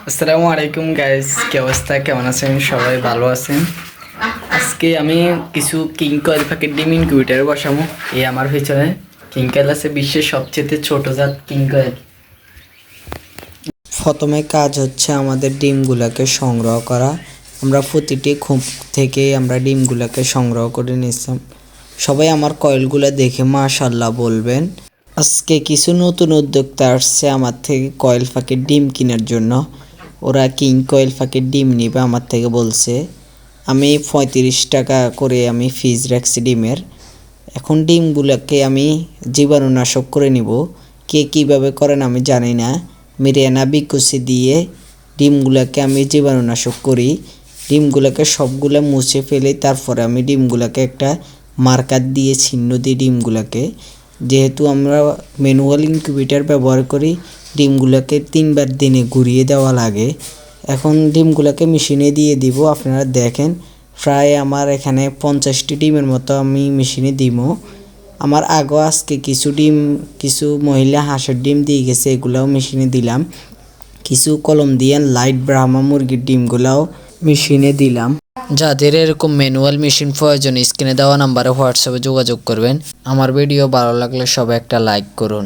আসসালামু আলাইকুম গাইস, কি অবস্থা? কেমন আছেন? সবাই ভালো আছেন? আজকে আমি কিছু কিং কয়েল প্যাকেট ডিম ইনকিউবেটর বসাবো। এই আমার পিছনে কিং কয়েল আছে, বিশ্বের সবচেয়ে ছোট জাত কিং কয়েল। প্রথমে কাজ হচ্ছে আমাদের ডিমগুলোকে সংগ্রহ করা। আমরা প্রতিটি খোপ থেকে আমরা ডিমগুলোকে সংগ্রহ করে নিচ্ছিলাম। সবাই আমার কয়েলগুলো দেখে মাশাআল্লাহ বলবেন। আজকে কিছু নতুন উদ্যোক্তা আসছে আমার থেকে কয়েল প্যাকেট ডিম কেনার জন্য। ওরা কিং কয়েল প্যাকেট ডিম নিবে আমার থেকে বলছে। আমি 35 টাকা করে আমি ফিজ রাখছি ডিমের। এখন ডিমগুলোকে আমি জীবাণুনাশক করে নিব। কে কীভাবে করেন আমি জানি না। মিরিয়ানা বিকুসি দিয়ে ডিমগুলোকে আমি জীবাণুনাশক করি। ডিমগুলোকে সবগুলো মুছে ফেলে তারপরে আমি ডিমগুলোকে একটা মার্কার দিয়ে চিহ্ন দিই ডিমগুলোকে। যেহেতু আমরা ম্যানুয়াল ইনকিউবেটর ব্যবহার করি, ডিমগুলোকে 3বার দিনে ঘুরিয়ে দেওয়া লাগে। এখন ডিমগুলোকে মেশিনে দিয়ে দিব। আপনারা দেখেন প্রায় আমার এখানে 50টি ডিমের মতো আমি মেশিনে দিব। আমার আগেও আজকে কিছু মহিলা হাঁসের ডিম দিয়ে গেছে, এগুলাও মেশিনে দিলাম। কিছু কলম্বিয়ান লাইট ব্রাহ্মা মুরগির ডিমগুলাও মেশিনে দিলাম। যাদের এরকম ম্যানুয়াল মেশিন প্রয়োজন স্ক্রিনে দেওয়া নাম্বারে হোয়াটসঅ্যাপে যোগাযোগ করবেন। আমার ভিডিও ভালো লাগলে সবাই একটা লাইক করুন।